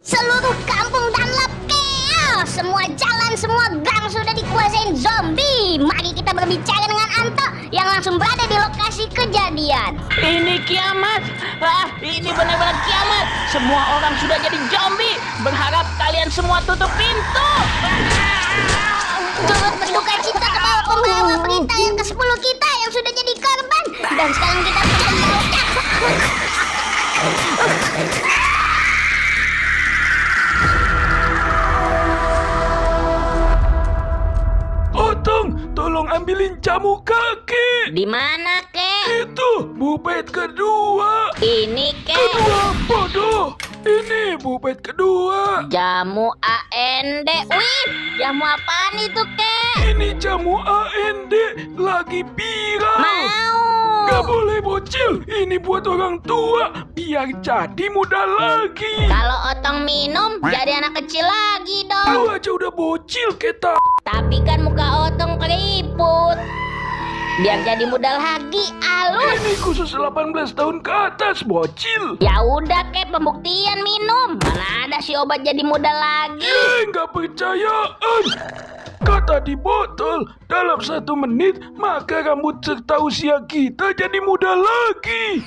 Seluruh kampung Dunlop keos. Semua jalan, semua gang sudah dikuasain zombie. Mari kita berbicara dengan Anto yang langsung berada di lokasi kejadian. Ini kiamat. Ini benar-benar kiamat. Semua orang sudah jadi zombie. Berharap kalian semua tutup pintu. Turut berduka cita kepada pembawa berita yang ke-10 kita yang sudah jadi korban. Dan sekarang kita Otong, tolong ambilin jamu kaki. Di mana, Kek? Itu bubet kedua. Ini, Kek. Kedua, bodoh. Ini bubet kedua. Jamu AND. Wih, jamu apaan itu, Kek? Ini jamu AND lagi viral. Mau. Gak boleh bocil. Ini buat orang tua biar jadi muda lagi. Kalau Otong minum, jadi anak kecil lagi Lu dong. aja udah bocil keta. Tapi kan muka Otong keriput. Biar jadi muda lagi, halus. Ini khusus 18 tahun ke atas bocil. Ya udah, Kek, pembuktian minum. Mana ada si obat jadi muda lagi. Nggak percayaan. Kata di botol, dalam 1 menit maka rambut serta usia kita jadi muda lagi.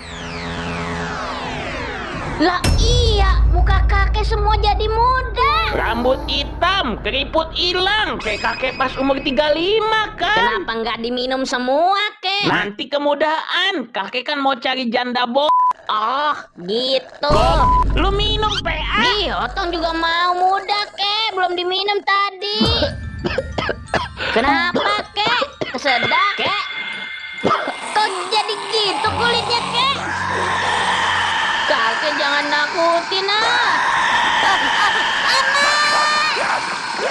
Lah iya, muka kakek semua jadi muda. Rambut hitam, keriput hilang, kayak kakek pas umur 35 kan? Kenapa nggak diminum semua, Kek? Nanti kemudahan, kakek kan mau cari janda Oh, gitu. Lu minum PA. Ih, Otong juga mau muda, Kek. Belum diminum tadi. Kenapa, Kek? Kesedak, Kek? Kok jadi gitu kulitnya, Kek? Kakek jangan nakutin,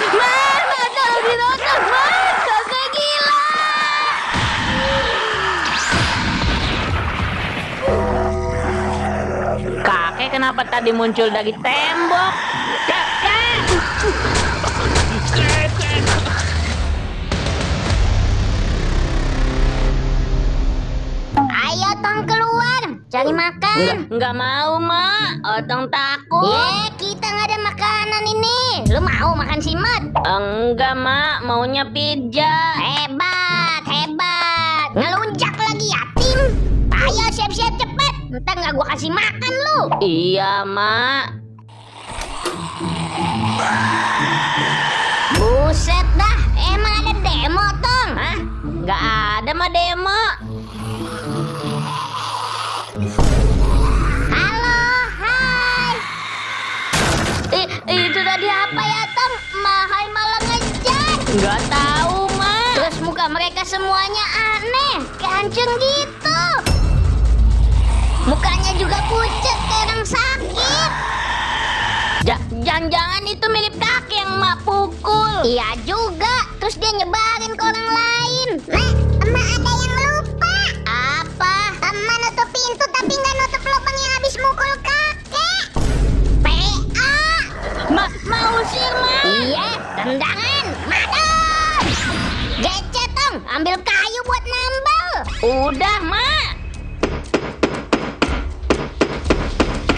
Mas, tolong dirosak, Mas. Kakek gila. Kakek kenapa tadi muncul dari tembok? Kakek! Ayo Tong keluar, cari makan. Nggak mau, Mak. Otong takut. Kita nggak ada makanan ini. Lu mau makan simut? Enggak, Mak. Maunya pizza. Hebat, hebat. Ngelunjak lagi yatim. Ayo siap-siap cepet. Ntar nggak gua kasih makan lu. Iya, Mak. Buset dah, emang ada demo Tong? Hah? Nggak ada, Mak, demo. Halo, hai. Itu tadi apa ya, Tong? Mahai malah ngejar. Nggak tahu, Mak. Terus muka mereka semuanya aneh, kancing gitu. Mukanya juga pucet kayak orang sakit. Jangan-jangan itu mirip kakek yang Mak pukul. Iya juga, terus dia nyebarin ke orang lain. Mak, emak ada yang lupa. Apa? Emak nutup pintu tapi nggak nutup lubang yang habis mukul kakek. PA. Mau usir, Mak. Iya, tendangan. Madon. Gecet Tong, ambil kayu buat nambal. Udah, Mak.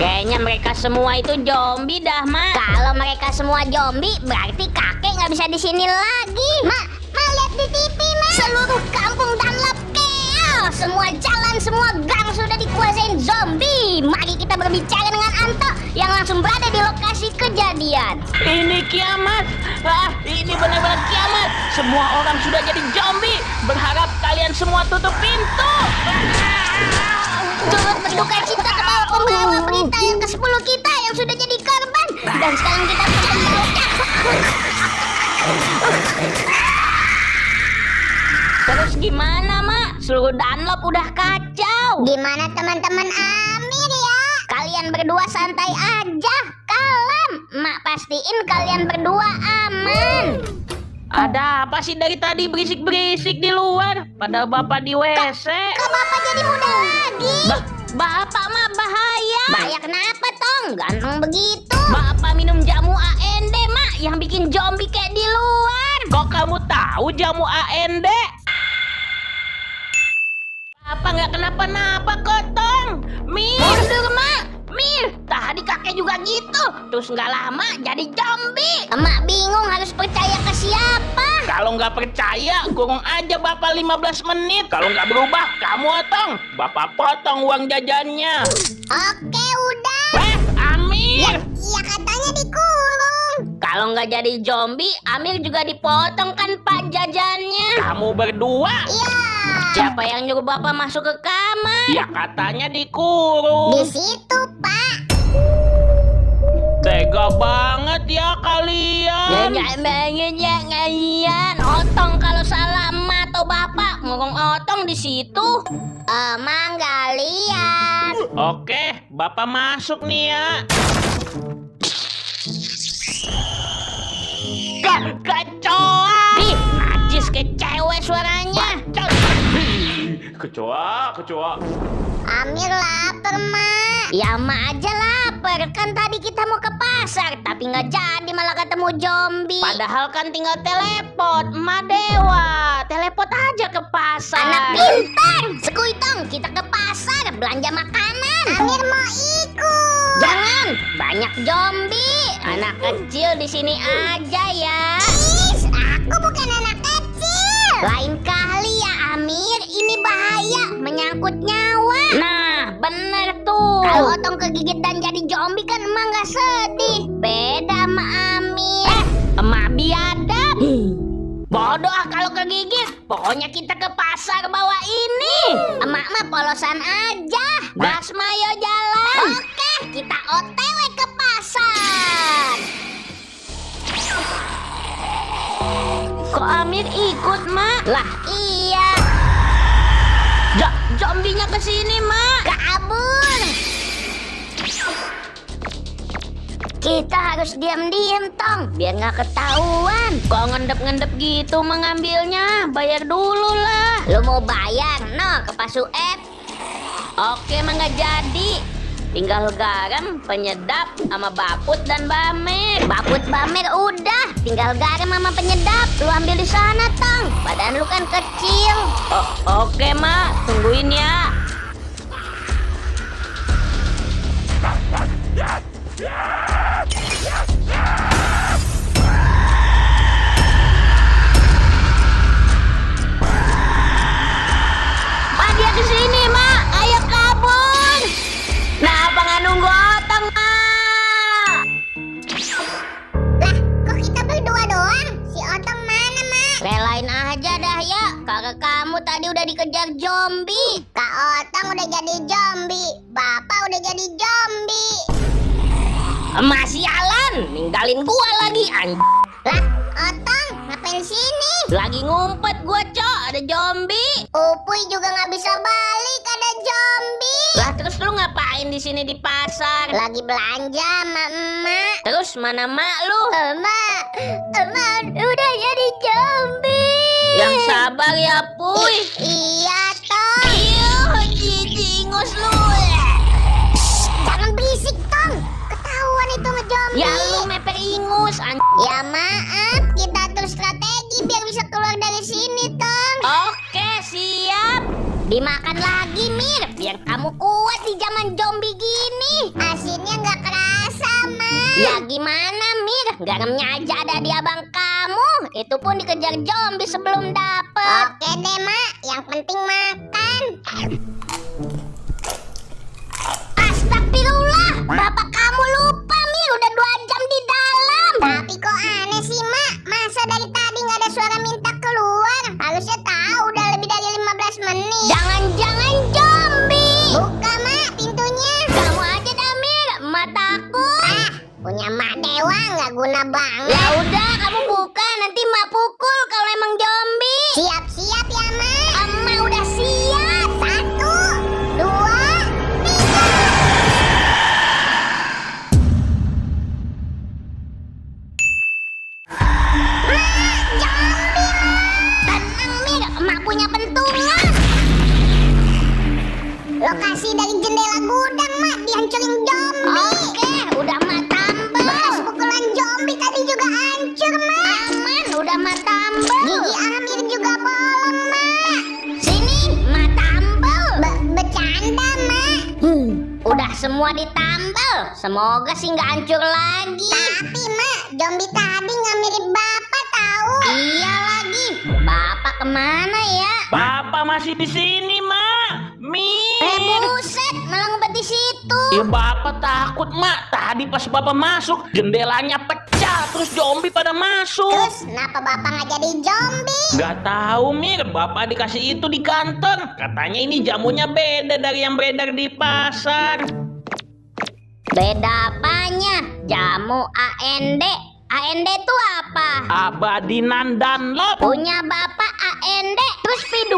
Kayaknya mereka semua itu zombie dah, Mak. Kalau mereka semua zombie, berarti kakek nggak bisa di sini lagi. Mak, lihat di TV, Mak. Seluruh kampung Dunlop keos. Semua jalan, semua gang sudah dikuasain zombie. Mari kita berbicara dengan Anto yang langsung berada di lokasi kejadian. Ini kiamat. Ini benar-benar kiamat. Semua orang sudah jadi zombie. Berharap kalian semua tutup pintu. Turut berduka cita kepada pembawa berita yang ke-10 kita yang sudah jadi korban. Dan sekarang kita Terus gimana, Mak? Seluruh Dunlop udah kacau. Gimana teman-teman Amir ya? Kalian berdua santai aja, kalem. Mak pastiin kalian berdua aman. Ada apa sih dari tadi berisik-berisik di luar? Padahal bapak di WC. Kok bapak jadi muda lagi? Bapak, Mak, bahaya. Bahaya kenapa Tong? Ganteng begitu. Bapak minum jamu AND, Mak, yang bikin zombie kayak di luar. Kok kamu tahu jamu AND? Bapak nggak kenapa-napa kok, Tong. Mundur, Mak. Mir, tadi kakek juga gitu. Terus nggak lama jadi zombie. Emak bingung harus percaya ke siapa. Kalau nggak percaya, kurung aja Bapak 15 menit. Kalau nggak berubah, kamu otong. Bapak potong uang jajannya. Oke, udah. Amir! Iya katanya dikurung. Kalau nggak jadi zombie, Amir juga dipotong kan Pak jajannya. Kamu berdua? Iya. Siapa yang nyuruh Bapak masuk ke kamar? Ya katanya dikurung. Di situ, Pak. Tega banget ya kalian. Banget ya kalian. Otong kalau salah emak atau Bapak ngomong otong di situ. Emang nggak lihat. Oke, Bapak masuk nih ya. Kecoa! Ih, najis ke cewek suaranya. Kecoa. Amir lapar, Mak. Ya, Mak aja lapar. Kan tadi kita mau ke pasar, tapi nggak jadi malah ketemu zombie. Padahal kan tinggal teleport, Emak dewa. Teleport aja ke pasar. Anak pintar. Sekuitong, kita ke pasar belanja makanan. Amir mau ikut. Jangan, banyak zombie. Anak kecil di sini aja ya. Is, aku bukan anak kecil. Lain kali ya Amir, ini bahaya, menyangkut nyawa. Nah, bener tuh. Kalau otong kegigit dan jadi zombie kan emak nggak sedih. Beda sama Amir. Emak biadab. Bodoh kalau kegigit. Pokoknya kita ke pasar bawa ini. Emak mah polosan aja. Gas mayo jalan. Oke, kita OTW ke pasar. Kok Amir ikut, Mak? Lah iya. Zombinya kesini, Mak. Kabur. Kita harus diam-diam, Tong, biar nggak ketahuan. Kok ngendep-ngendep gitu mengambilnya? Bayar dulu lah. Lu mau bayar? No, ke Pasuep. Oke, mah nggak jadi. Tinggal garam, penyedap, sama baput dan bamer. Baput bamer udah, tinggal garam sama penyedap. Lu ambil di sana, Tong. Badan lu kan kecil. Oke, Mak. Tungguin ya. Pak, dia kesini, Mak. Ayo kabur. Nah, apa nggak nunggu otong, Mak? Lah, kok kita berdua doang? Si otong mana, Mak? Relain aja dah ya. Kakak kamu tadi udah dikejar zombie. Kak Otong udah jadi zombie. Bapak udah jadi zombie. Masih Alan, ninggalin gua lagi, Lah, Otong, ngapain sini? Lagi ngumpet gua, Cok, ada zombie. Upuy juga nggak bisa balik, ada zombie. Lah, terus lu ngapain di sini di pasar? Lagi belanja sama emak. Terus mana mak lu? Emak udah jadi zombie. Yang sabar ya, Puy. Iya, Tong. Ingus lu. Jangan berisik, Tong. Ketahuan itu ngezombie. Ya lu meper ingus, Ya maaf, kita atur strategi biar bisa keluar dari sini, Tong. Oke, siap. Dimakan lagi, Mir, biar kamu kuat di zaman zombie gini. Asinnya nggak kerasa, Mak. Ya gimana, Mir? Garamnya aja ada di abang kamu. Itu pun dikejar zombie sebelum dapet. Oke deh, Mak. Yang penting makan. Astagfirullah, bapak kamu lupa, Mir. Udah 2 jam di dalam. Tapi kok aneh sih, Mak? Masa dari tadi nggak ada suara minta keluar? Harusnya tahu udah lebih dari 15 menit. Jangan-jangan zombie. Buka, Mak, pintunya. Kamu aja dah, Mir. Emak takut. Punya Mak dewa nggak guna banget. Ya udah, kamu buka. Nanti Mak pukul kalau emang zombie. Siap-siap ya, Mak. Emak udah siap. 1, 2, 3. Tenang, Mir. Emak punya pentungan. Lokasi dari jendela gudang, Mak, dihancurin zombie. Oke, udah Mak tambah. Bekas pukulan zombie tadi juga hancur, Mak. Aman, udah Mak tambah. Gigi Amir juga bolong, Mak. Sini, Mak tambah. Bercanda, Mak. Udah semua ditambah. semoga sih nggak hancur lagi. Tapi mak, zombie tadi nggak mirip bapak tahu. Iya lagi, bapak kemana ya? Bapak masih di sini, Mak. Buset, malah ngumpet di situ. Ya bapak takut, Mak. Tadi pas bapak masuk, jendelanya pecah, terus zombie pada masuk. Terus kenapa bapak nggak jadi zombie? Gak tahu, Mir. Bapak dikasih itu di kantor. Katanya ini jamunya beda dari yang beredar di pasar. Beda apanya? Jamu AND. AND itu apa? Abadinan Dunlop. Punya bapak AND, terus P2.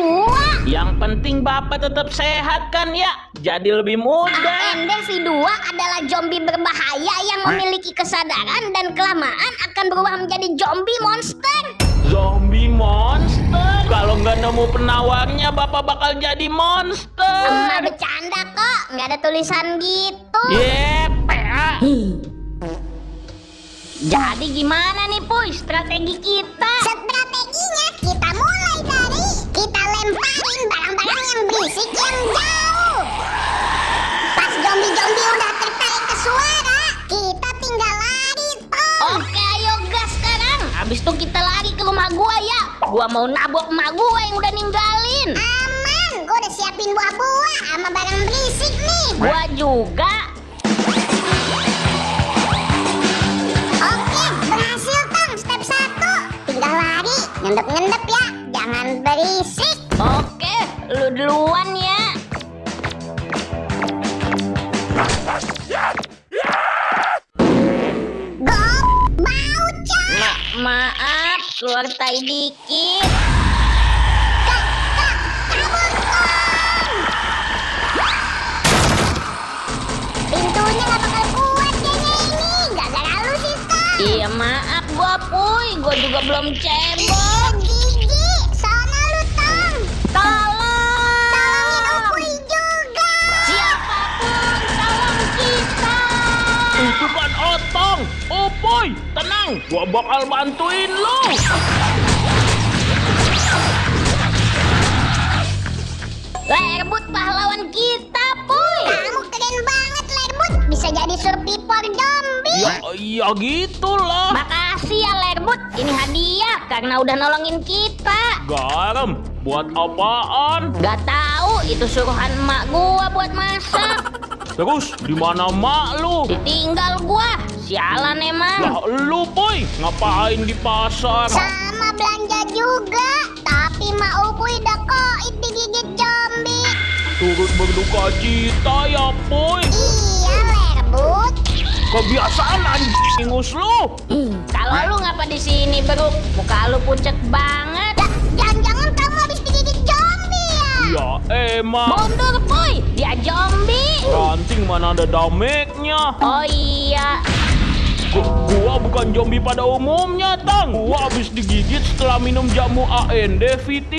Yang penting bapak tetap sehat kan ya. Jadi lebih muda. AND V2 adalah zombie berbahaya yang memiliki kesadaran dan kelamaan akan berubah menjadi zombie monster. Zombie monster. Kalau nggak nemu penawarnya, bapak bakal jadi monster. Emak bercanda kok, nggak ada tulisan gitu. PA. Jadi gimana nih Puy strategi kita? Strateginya kita mulai dari kita lemparin barang-barang yang berisik yang jauh. Pas zombie-zombie udah tertarik ke suara, kita tinggal lari toh. Oke ayo gas sekarang. Habis itu kita lari ke rumah gua ya. Gua mau nabok emak gua yang udah ninggalin. Aman, gua udah siapin buah-buah sama barang berisik nih. Gua juga. Ngendep-ngendep ya, jangan berisik. Oke, lu duluan ya. Bauca. Maaf, keluar tai dikit. Pintunya gak bakal kuat kayaknya ini. Gara-gara lu sih, Tang. Iya maaf gua Puy, gua juga belum cebol. Gigi, sana lu Tang. Tolongin Upuy juga. Siapapun tolong kita. Itu kan Otong. Upuy, tenang. Gua bakal bantuin lu. Lerbut pahlawan kita, Puy. Kamu keren banget, Lerbut. Bisa jadi survivor zombie. Ya gitulah. Makasih ya, Lerbut. Ini hadiah karena udah nolongin kita. Garam, buat apaan? Gak tahu, itu suruhan emak gua buat masak. Terus di mana mak lu? Ditinggal gua. Sialan emang. Lah lu Puy, ngapain di pasar? Sama belanja juga. Tapi mak Upuy udah koit digigit zombie. Turut berduka cita ya Puy. Iya, Lerbut. Kebiasaan anjing ingus lu. Kalau lu ngapa di sini, Bro? Muka lu pucet banget. Jangan-jangan kamu habis digigit zombie ya? Ya emang. Mundur, Puy. Dia zombie. Ranting mana ada dameknya. Oh iya. Gua bukan zombie pada umumnya, Tang. Gua habis digigit setelah minum jamu AND V3.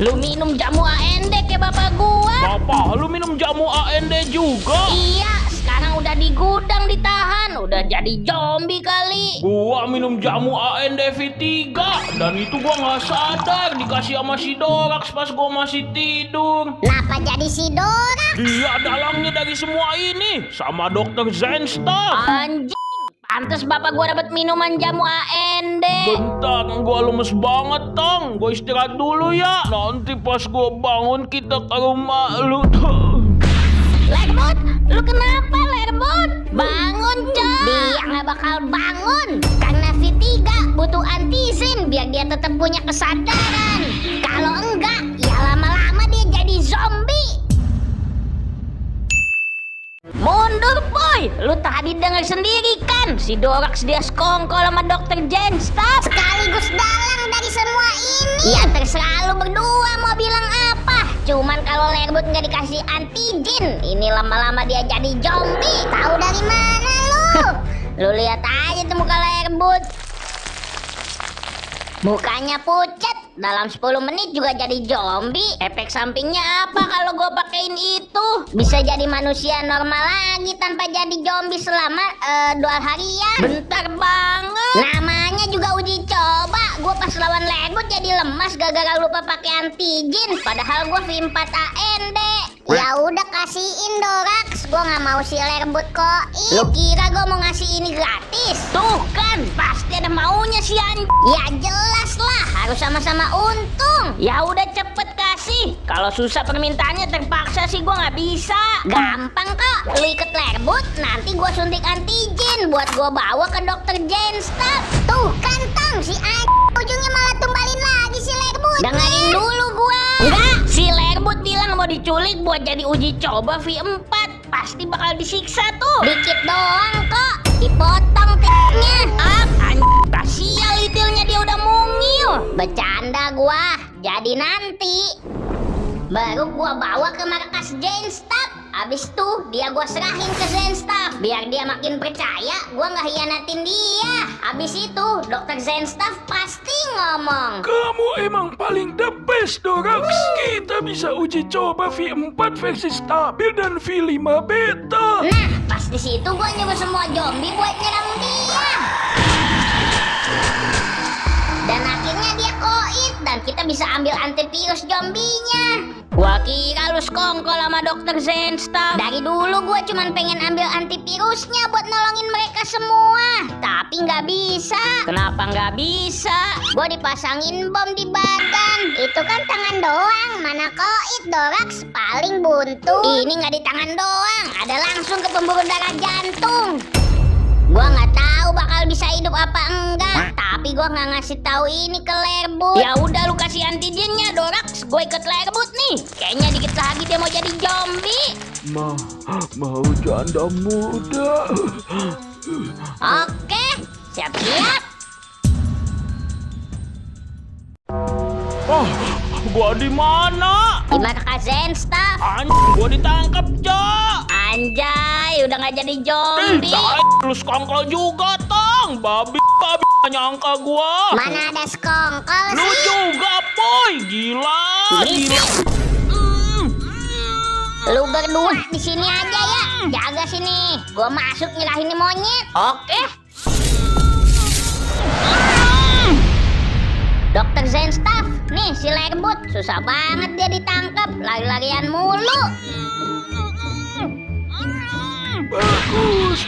Lu minum jamu AND kayak bapak gua. Bapak, lu minum jamu AND juga? Iya, sekarang udah di gudang ditahan. Udah jadi zombie kali. Gua minum jamu AND V3 dan itu gua nggak sadar dikasih sama si Dorax pas gua masih tidur. Kenapa jadi si Dorax? Dia dalangnya dari semua ini sama Dr. Zenstar. Anjing. Pantes bapak gua dapat minuman jamu AND. Bentar, gua lemes banget, Tang. Gua istirahat dulu ya. Nanti pas gua bangun kita ke rumah lu. Lerbut, lu kenapa Lerbut? Bangun, Cok. Dia nggak bakal bangun. Karena V3 butuh antizin biar dia tetap punya kesadaran. Kalau enggak, ya lama-lama dia jadi zombie. Mundur, Boy. Lu tadi dengar sendiri kan? Si Dorax dia sekongkol sama Dr. Zenstar. Sekaligus dalang dari semua ini. Ya terserah lu berdua mau bilang apa. Cuman kalau Lerbut nggak dikasih antigen, ini lama-lama dia jadi zombie. Tahu dari mana lu? Lu lihat aja tuh muka Lerbut. Mukanya pucat, dalam 10 menit juga jadi zombie. Efek sampingnya apa kalau gue pakein itu? Bisa jadi manusia normal lagi tanpa jadi zombie selama 2 harian. Bentar banget. Namanya juga uji coba. Gue pas lawan Lerbut jadi lemas gara-gara lupa pakai antigen. Padahal gue V4 AND. Ya udah kasihin Dorax, gua nggak mau si Lerbut kok. Lu kira gua mau ngasih ini gratis? Tuh kan, pasti ada maunya si Ya jelas lah, harus sama-sama untung. Ya udah cepet kasih. Kalau susah permintaannya terpaksa sih gua nggak bisa. Gampang kok, lu ikut Lerbut, nanti gua suntik antigen buat gua bawa ke dokter Jenstaf. Tuh kan Tang, si ujungnya malah tumbalin lagi si Lerbut. Dengerin dulu gua. Enggak, si Lerbut bilang mau diculik buat jadi uji coba V4. Pasti bakal disiksa tuh. Dikit doang kok, dipotong tiknya. Kasial itilnya dia udah mungil. Bercanda gua, jadi nanti baru gua bawa ke markas Jenstaf. Abis itu dia gua serahin ke Jenstaf biar dia makin percaya gua nggak hianatin dia. Abis itu dokter Jenstaf pasti ngomong, Kamu emang paling the best, Dorax. Kita bisa uji coba V4 versi stabil dan V5 beta. nah pas di situ gua nyuruh semua zombie buat nyerang dia. Dan akhirnya dia koit dan kita bisa ambil antivirus zombinya. Gua kira lu sekongkol sama dokter Jenstaf. Dari dulu gue cuman pengen ambil antivirusnya buat nolongin mereka semua. Tapi nggak bisa. Kenapa nggak bisa? Gue dipasangin bom di badan. Itu kan tangan doang. Mana koit Dorax paling buntu. Ini nggak di tangan doang. Ada langsung ke pembuluh darah jantung. Gue nggak tahu bakal bisa hidup apa enggak. Tapi gue nggak ngasih tahu ini ke Lerbut. Ya udah lu kasih antigennya Dorax. Gue ikut Lerbut nih. Kayaknya dikit lagi dia mau jadi zombie. Mau janda muda. Oke, siap-siap. Oh, gua di mana? Di markas Jenstaf. Gua ditangkap, Cok. Anjay, udah nggak jadi zombie. Lu sekongkol juga, Tong. Babi nggak nyangka gua. Mana ada sekongkol Lu sih? juga, Boy. Gila. Lu berdua di sini aja ya. Jaga sini. Gua masuk nyerahin nih monyet. Oke. Dokter Jenstaf, nih si Lerbut. Susah banget dia ditangkap. Lari-larian mulu.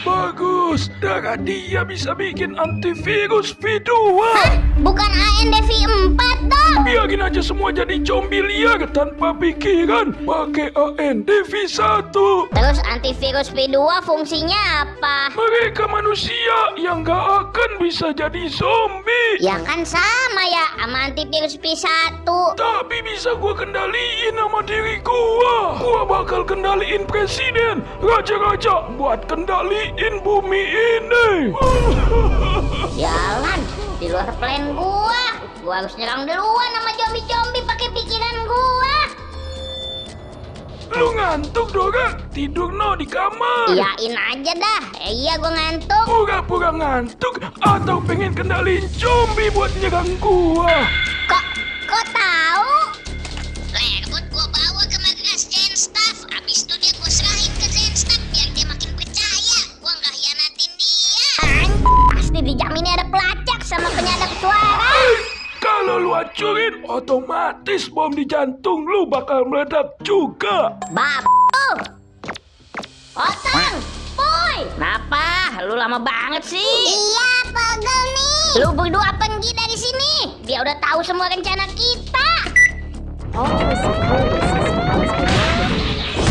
Bagus. Darah dia bisa bikin antivirus V2. Bukan ANDV 4 dong. Biarin aja semua jadi zombie liar tanpa pikiran. Pakai ANDV 1. Terus antivirus V2 fungsinya apa? Mereka manusia yang gak akan bisa jadi zombie. Ya kan sama ya sama antivirus V1. Tapi bisa gua kendaliin sama diri gua. Gua bakal kendaliin presiden, raja-raja buat kendaliin bumi ini. Jalan di luar plan gua. Gua harus nyerang duluan sama zombie-zombie pakai pikiran gua. Lu ngantuk, Dora? Tidur no di kamar. Iyain aja dah. Iya gua ngantuk. Pura-pura ngantuk atau pengen kendaliin zombie buat nyerang gua? Kok tahu? Lerbut gua bawa ke markas Jenstaf. Abis itu dia gua serahin ke Jenstaf biar dia makin percaya gua nggak hianatin dia. Pasti dijaminnya ada pelacak sama penyadap suara. Kalau lu hancurin, otomatis bom di jantung lu bakal meledak juga. Babu. Otang, Boy. Kenapa? Lu lama banget sih. Iya, pegel nih. Lu berdua pergi dari sini. Dia udah tahu semua rencana kita.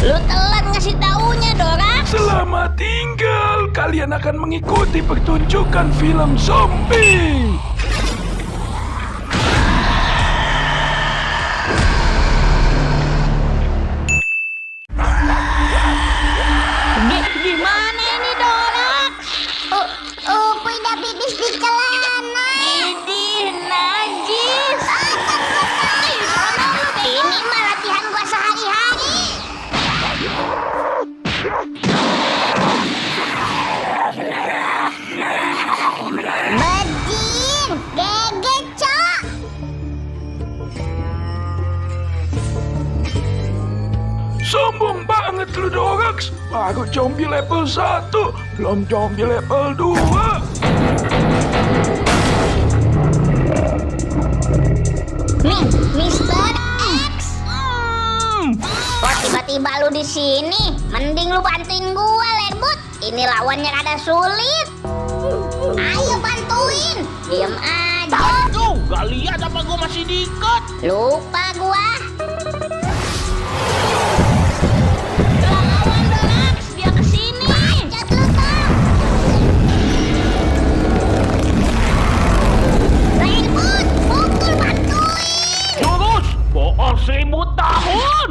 Lu telat ngasih taunya, Dorax. Selamat tinggal. Kalian akan mengikuti pertunjukan film zombie. Gimana ini, Dorax? Upuy dah pipis di celana. Idih, najis. Ini mah latihan gua sehari-hari. Bajing, gege, Cok. Sombong banget lu, Dorax. Baru zombie level 1, belum zombie level 2. Nih, Mr. X. tiba-tiba lu di sini? Mending lu bantuin gua, Lerbut. Ini lawannya rada sulit. Ayo bantuin. Diem aja. Aduh, gak lihat apa gue masih diikat. Lupa gua. Lawan Dorax, dia kesini. Bacot lu, Tom. Lerbut, pukul bantuin. Jurus boor 1000 tahun.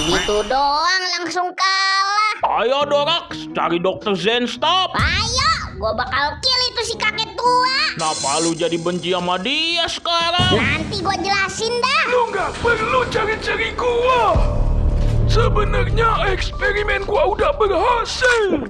Gitu doang langsung kalah. Ayo Dorax, cari Dr. Zenstop. Ayo, gua bakal kill itu si kakek tua. Kenapa lu jadi benci sama dia sekarang? Nanti gua jelasin dah. Lu nggak perlu cari-cari gua. Sebenarnya eksperimen gua udah berhasil.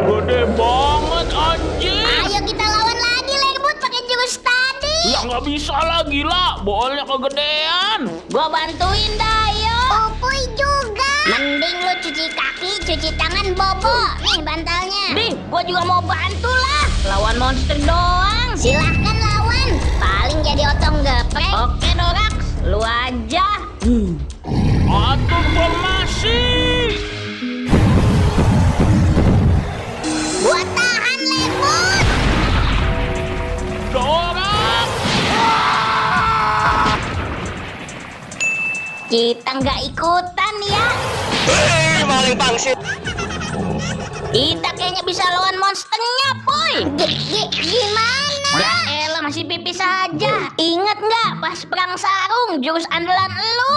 Gede banget anjing. Ayo kita lawan lagi, Lerbut, pakai jurus tadi. Ya nggak bisa lagi lah, boolnya kegedean. Gua bantuin dah, ayo. Upuy juga. Mending lu cuci kaki, cuci tangan, bobo. Nih bantalnya. Nih, gua juga mau bantu lah. Lawan monster doang. Silahkan lawan. Paling jadi otong geprek. Oke Dorax, lu aja. Atur formasi. Gua tahan, Lerbut. Dorax. Kita nggak ikutan ya. Maling pangsit. Kita kayaknya bisa lawan monsternya, Boy. Gimana? Ya elah, masih pipis saja. Ingat nggak pas perang sarung, jurus andalan lu?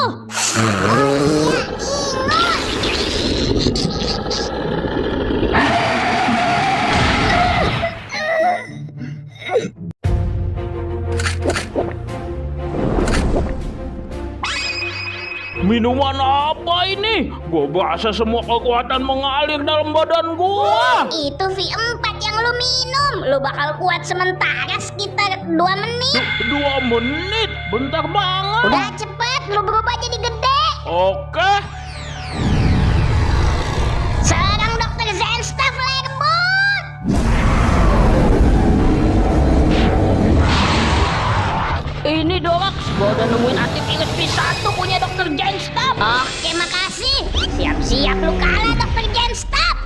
Minuman apa ini? Gua berasa semua kekuatan mengalir dalam badan gua. Itu V4 yang lu minum. Lu bakal kuat sementara sekitar 2 menit. 2 menit, bentar banget. Udah cepet, lu berubah jadi gede. Oke. Serang Dr. Zenstop, Lerbut. Ini Dorax, gua udah nemuin antivirus V1 punya Dr. Zenstop. Oke, makasih. Siap-siap lu kalah, Dr. Zenstop.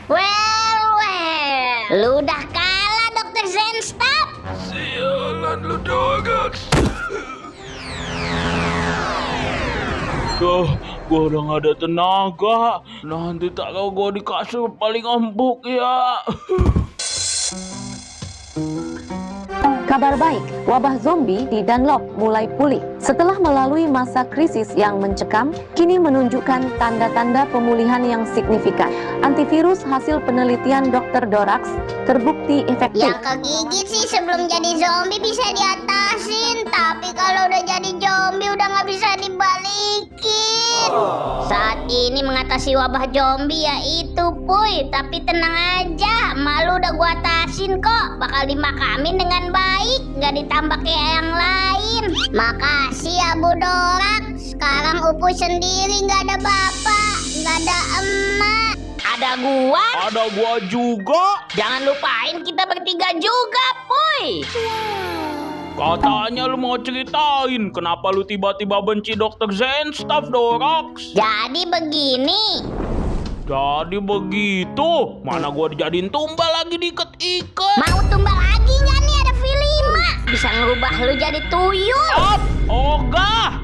Well, lu udah kalah, Dr. Zenstop. Sialan lu, Dorax. Duh, gua udah gak ada tenaga. Nanti taruh gua di kasur paling empuk ya. Kabar baik, wabah zombie di Dunlop mulai pulih. Setelah melalui masa krisis yang mencekam, kini menunjukkan tanda-tanda pemulihan yang signifikan. Antivirus hasil penelitian Dr. Dorax terbukti efektif. Yang kegigit sih sebelum jadi zombie bisa diatasin. Tapi kalau udah jadi zombie udah nggak bisa dibalikin. Saat ini mengatasi wabah zombie ya itu, Puy. Tapi tenang aja, malu udah gua atasin kok. Bakal dimakamin dengan baik, nggak ditambah kayak yang lain. Makasih ya Bu Dorax. Sekarang Upuy sendiri, nggak ada bapak, nggak ada emak. Ada gua. Ada gua juga. Jangan lupain kita bertiga juga, Puy. Katanya lu mau ceritain kenapa lu tiba-tiba benci Dr. Zenstop, Dorax. Jadi begini. Jadi begitu. Mana gua dijadiin tumbal lagi diikat-ikat. Mau tumbal lagi nggak nih, ada V5? Bisa ngerubah lu jadi tuyul. Up, ogah.